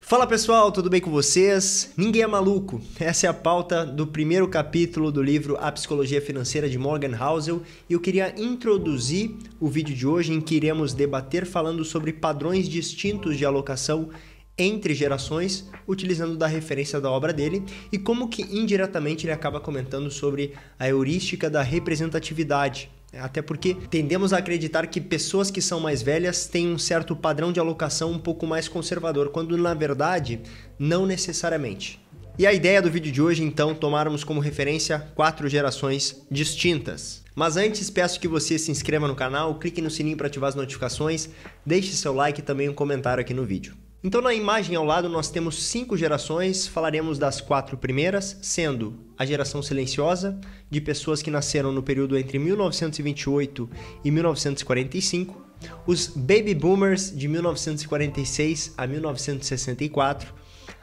Fala pessoal, tudo bem com vocês? Ninguém é maluco. Essa é a pauta do primeiro capítulo do livro A Psicologia Financeira de Morgan Housel e eu queria introduzir o vídeo de hoje em que iremos debater falando sobre padrões distintos de alocação entre gerações, utilizando da referência da obra dele e como que indiretamente ele acaba comentando sobre a heurística da representatividade. Até porque tendemos a acreditar que pessoas que são mais velhas têm um certo padrão de alocação um pouco mais conservador, quando na verdade não necessariamente. E a ideia do vídeo de hoje, então, tomarmos como referência 4 gerações distintas. Mas antes, peço que você se inscreva no canal, clique no sininho para ativar as notificações, deixe seu like e também um comentário aqui no vídeo. Então, na imagem ao lado, nós temos 5 gerações, falaremos das 4 primeiras, sendo a geração silenciosa, de pessoas que nasceram no período entre 1928 e 1945, os Baby Boomers, de 1946 a 1964,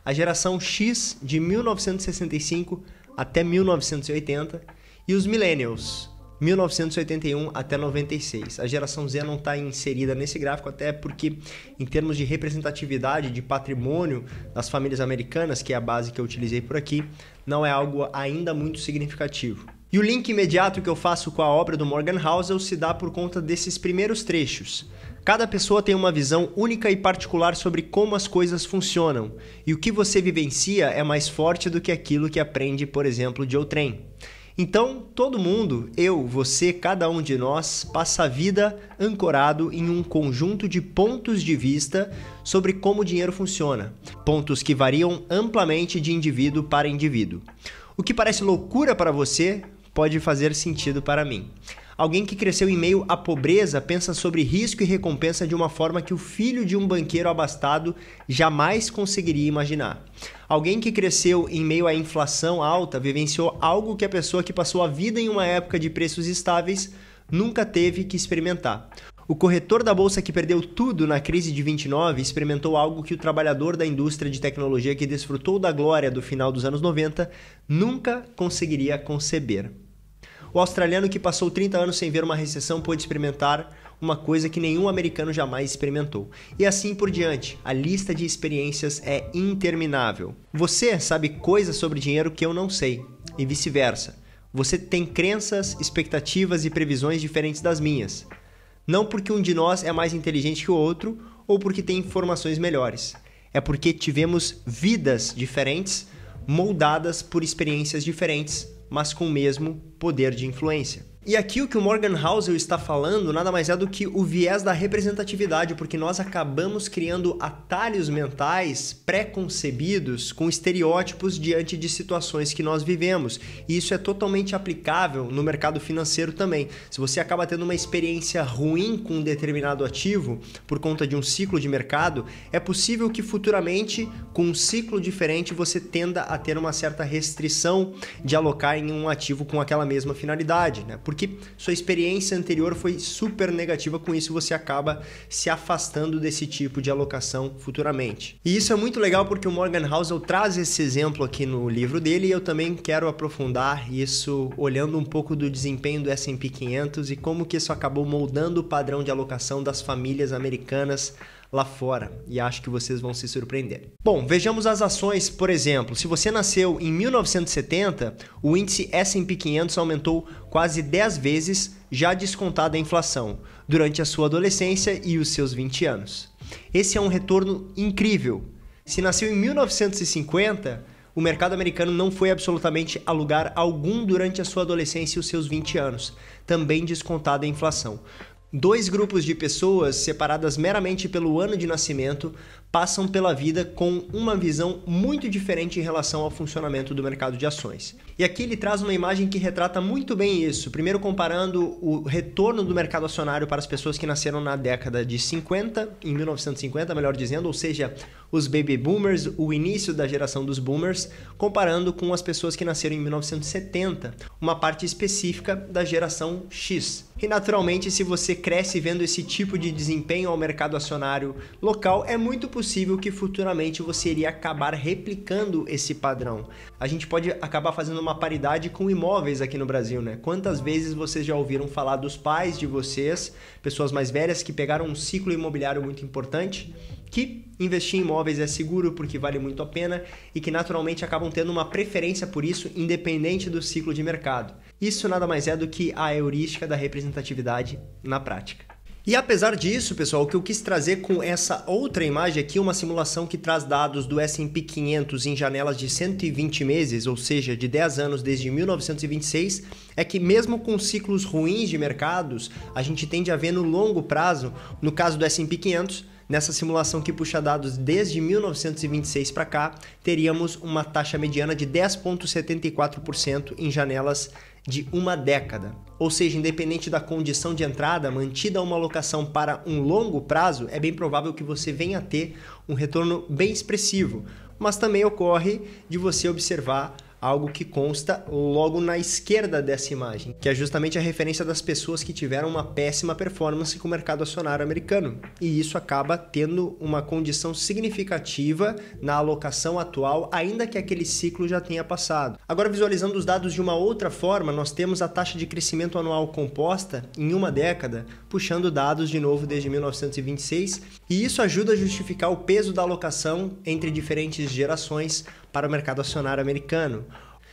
a geração X, de 1965 até 1980, e os Millennials, 1981 até 96. A geração Z não está inserida nesse gráfico, até porque em termos de representatividade, de patrimônio das famílias americanas, que é a base que eu utilizei por aqui, não é algo ainda muito significativo. E o link imediato que eu faço com a obra do Morgan Housel se dá por conta desses primeiros trechos. Cada pessoa tem uma visão única e particular sobre como as coisas funcionam, e o que você vivencia é mais forte do que aquilo que aprende, por exemplo, de outrem. Então, todo mundo, eu, você, cada um de nós, passa a vida ancorado em um conjunto de pontos de vista sobre como o dinheiro funciona. Pontos que variam amplamente de indivíduo para indivíduo. O que parece loucura para você pode fazer sentido para mim. Alguém que cresceu em meio à pobreza pensa sobre risco e recompensa de uma forma que o filho de um banqueiro abastado jamais conseguiria imaginar. Alguém que cresceu em meio à inflação alta vivenciou algo que a pessoa que passou a vida em uma época de preços estáveis nunca teve que experimentar. O corretor da bolsa que perdeu tudo na crise de 29 experimentou algo que o trabalhador da indústria de tecnologia que desfrutou da glória do final dos anos 90 nunca conseguiria conceber. O australiano que passou 30 anos sem ver uma recessão pôde experimentar uma coisa que nenhum americano jamais experimentou. E assim por diante, a lista de experiências é interminável. Você sabe coisas sobre dinheiro que eu não sei, e vice-versa. Você tem crenças, expectativas e previsões diferentes das minhas. Não porque um de nós é mais inteligente que o outro, ou porque tem informações melhores. É porque tivemos vidas diferentes, moldadas por experiências diferentes, mas com o mesmo poder de influência. E aqui o que o Morgan Housel está falando nada mais é do que o viés da representatividade, porque nós acabamos criando atalhos mentais pré-concebidos com estereótipos diante de situações que nós vivemos. E isso é totalmente aplicável no mercado financeiro também. Se você acaba tendo uma experiência ruim com um determinado ativo por conta de um ciclo de mercado, é possível que futuramente, com um ciclo diferente, você tenda a ter uma certa restrição de alocar em um ativo com aquela mesma finalidade, né? Porque sua experiência anterior foi super negativa, com isso você acaba se afastando desse tipo de alocação futuramente. E isso é muito legal porque o Morgan Housel traz esse exemplo aqui no livro dele e eu também quero aprofundar isso olhando um pouco do desempenho do S&P 500 e como que isso acabou moldando o padrão de alocação das famílias americanas lá fora, e acho que vocês vão se surpreender. Bom, vejamos as ações, por exemplo. Se você nasceu em 1970, o índice S&P 500 aumentou quase 10 vezes, já descontada a inflação, durante a sua adolescência e os seus 20 anos. Esse é um retorno incrível. Se nasceu em 1950, o mercado americano não foi absolutamente a lugar algum durante a sua adolescência e os seus 20 anos, também descontada a inflação. 2 grupos de pessoas separadas meramente pelo ano de nascimento passam pela vida com uma visão muito diferente em relação ao funcionamento do mercado de ações. E aqui ele traz uma imagem que retrata muito bem isso, primeiro comparando o retorno do mercado acionário para as pessoas que nasceram na década de 50, em 1950, melhor dizendo, ou seja, os Baby Boomers, o início da geração dos Boomers, comparando com as pessoas que nasceram em 1970, uma parte específica da geração X. E naturalmente, se você cresce vendo esse tipo de desempenho ao mercado acionário local, é muito possível que futuramente você iria acabar replicando esse padrão. A gente pode acabar fazendo uma paridade com imóveis aqui no Brasil, né? Quantas vezes vocês já ouviram falar dos pais de vocês, pessoas mais velhas que pegaram um ciclo imobiliário muito importante, que investir em imóveis é seguro porque vale muito a pena e que naturalmente acabam tendo uma preferência por isso independente do ciclo de mercado. Isso nada mais é do que a heurística da representatividade na prática. E apesar disso, pessoal, o que eu quis trazer com essa outra imagem aqui, uma simulação que traz dados do S&P 500 em janelas de 120 meses, ou seja, de 10 anos desde 1926, é que mesmo com ciclos ruins de mercados, a gente tende a ver no longo prazo, no caso do S&P 500, nessa simulação que puxa dados desde 1926 para cá, teríamos uma taxa mediana de 10,74% em janelas de uma década. Ou seja, independente da condição de entrada, mantida uma alocação para um longo prazo, é bem provável que você venha a ter um retorno bem expressivo. Mas também ocorre de você observar algo que consta logo na esquerda dessa imagem, que é justamente a referência das pessoas que tiveram uma péssima performance com o mercado acionário americano. E isso acaba tendo uma condição significativa na alocação atual, ainda que aquele ciclo já tenha passado. Agora, visualizando os dados de uma outra forma, nós temos a taxa de crescimento anual composta em uma década, puxando dados de novo desde 1926, e isso ajuda a justificar o peso da alocação entre diferentes gerações para o mercado acionário americano.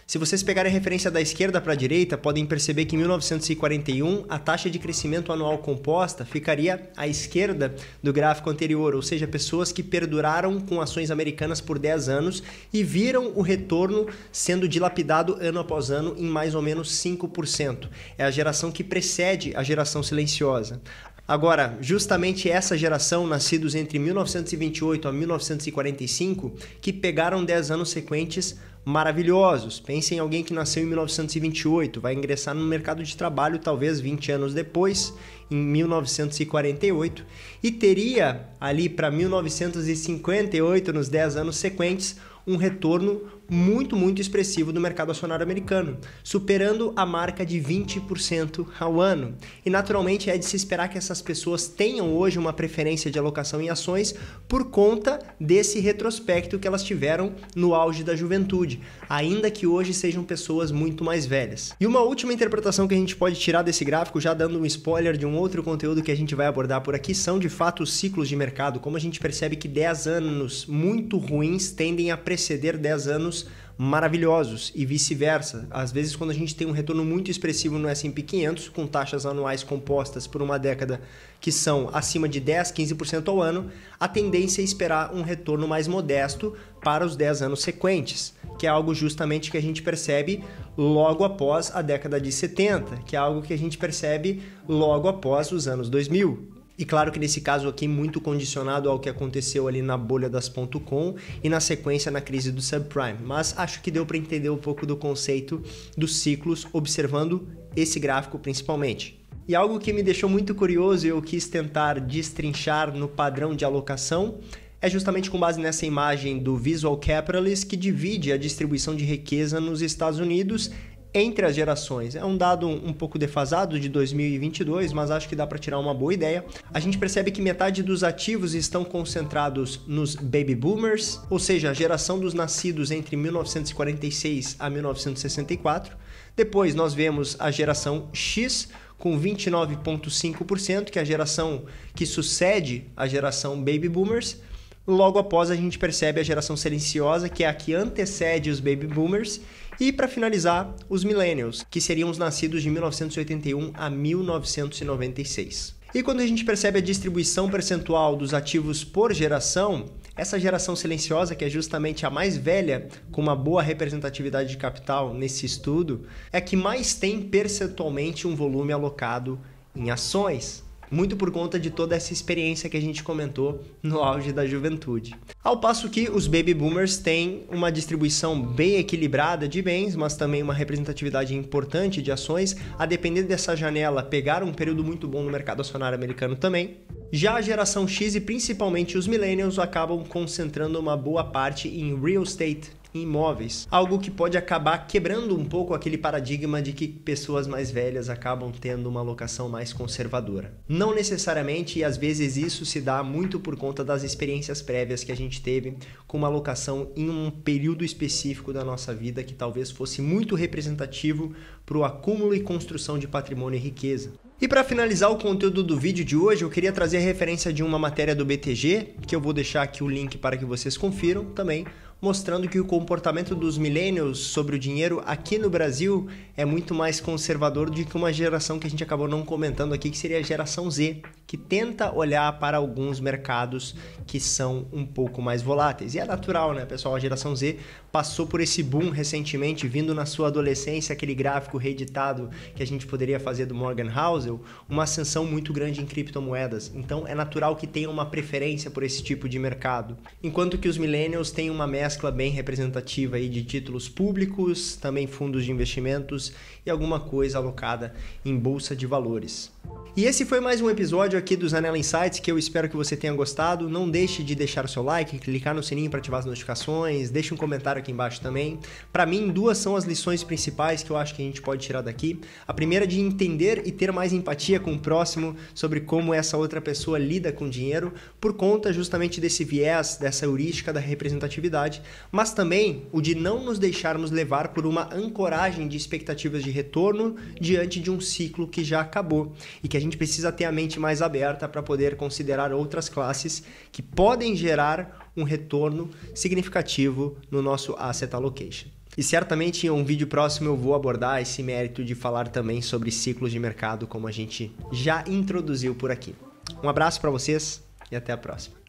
Se vocês pegarem a referência da esquerda para a direita, podem perceber que em 1941 a taxa de crescimento anual composta ficaria à esquerda do gráfico anterior, ou seja, pessoas que perduraram com ações americanas por 10 anos e viram o retorno sendo dilapidado ano após ano em mais ou menos 5%. É a geração que precede a geração silenciosa. Agora, justamente essa geração, nascidos entre 1928 a 1945, que pegaram 10 anos sequentes maravilhosos. Pense em alguém que nasceu em 1928, vai ingressar no mercado de trabalho talvez 20 anos depois, em 1948, e teria ali para 1958, nos 10 anos sequentes, um retorno muito expressivo do mercado acionário americano, superando a marca de 20% ao ano. E naturalmente é de se esperar que essas pessoas tenham hoje uma preferência de alocação em ações por conta desse retrospecto que elas tiveram no auge da juventude, ainda que hoje sejam pessoas muito mais velhas. E uma última interpretação que a gente pode tirar desse gráfico, já dando um spoiler de um outro conteúdo que a gente vai abordar por aqui, são de fato os ciclos de mercado, como a gente percebe que 10 anos muito ruins tendem a preceder 10 anos maravilhosos e vice-versa. Às vezes, quando a gente tem um retorno muito expressivo no S&P 500, com taxas anuais compostas por uma década que são acima de 10, 15% ao ano, a tendência é esperar um retorno mais modesto para os 10 anos sequentes, que é algo justamente que a gente percebe logo após a década de 70, que é algo que a gente percebe logo após os anos 2000. E claro que nesse caso aqui muito condicionado ao que aconteceu ali na bolha das .com e na sequência na crise do subprime. Mas acho que deu para entender um pouco do conceito dos ciclos observando esse gráfico principalmente. E algo que me deixou muito curioso e eu quis tentar destrinchar no padrão de alocação é justamente com base nessa imagem do Visual Capitalist que divide a distribuição de riqueza nos Estados Unidos entre as gerações. É um dado um pouco defasado de 2022, mas acho que dá para tirar uma boa ideia. A gente percebe que metade dos ativos estão concentrados nos Baby Boomers, ou seja, a geração dos nascidos entre 1946 a 1964. Depois nós vemos a geração X, com 29,5%, que é a geração que sucede a geração Baby Boomers. Logo após a gente percebe a geração silenciosa, que é a que antecede os Baby Boomers. E para finalizar, os Millennials, que seriam os nascidos de 1981 a 1996. E quando a gente percebe a distribuição percentual dos ativos por geração, essa geração silenciosa, que é justamente a mais velha, com uma boa representatividade de capital nesse estudo, é que mais tem percentualmente um volume alocado em ações. Muito por conta de toda essa experiência que a gente comentou no auge da juventude. Ao passo que os Baby Boomers têm uma distribuição bem equilibrada de bens, mas também uma representatividade importante de ações, a depender dessa janela pegar um período muito bom no mercado acionário americano também. Já a geração X e principalmente os Millennials acabam concentrando uma boa parte em real estate, em imóveis, algo que pode acabar quebrando um pouco aquele paradigma de que pessoas mais velhas acabam tendo uma alocação mais conservadora. Não necessariamente, e às vezes isso se dá muito por conta das experiências prévias que a gente teve com uma alocação em um período específico da nossa vida que talvez fosse muito representativo para o acúmulo e construção de patrimônio e riqueza. E para finalizar o conteúdo do vídeo de hoje, eu queria trazer a referência de uma matéria do BTG, que eu vou deixar aqui o link para que vocês confiram também, mostrando que o comportamento dos millennials sobre o dinheiro aqui no Brasil é muito mais conservador do que uma geração que a gente acabou não comentando aqui, que seria a geração Z, que tenta olhar para alguns mercados que são um pouco mais voláteis. E é natural, né, pessoal? A geração Z passou por esse boom recentemente, vindo na sua adolescência, aquele gráfico reeditado que a gente poderia fazer do Morgan Housel, uma ascensão muito grande em criptomoedas. Então é natural que tenha uma preferência por esse tipo de mercado. Enquanto que os millennials têm uma mescla bem representativa aí de títulos públicos, também fundos de investimentos e alguma coisa alocada em bolsa de valores. E esse foi mais um episódio aqui dos Anela Insights, que eu espero que você tenha gostado. Não deixe de deixar o seu like, clicar no sininho para ativar as notificações, deixe um comentário aqui embaixo também. Para mim, duas são as lições principais que eu acho que a gente pode tirar daqui. A primeira é de entender e ter mais empatia com o próximo sobre como essa outra pessoa lida com o dinheiro, por conta justamente desse viés, dessa heurística da representatividade, mas também o de não nos deixarmos levar por uma ancoragem de expectativas de retorno diante de um ciclo que já acabou e que a gente precisa ter a mente mais aberta para poder considerar outras classes que podem gerar um retorno significativo no nosso asset allocation. E certamente em um vídeo próximo eu vou abordar esse mérito de falar também sobre ciclos de mercado, como a gente já introduziu por aqui. Um abraço para vocês e até a próxima.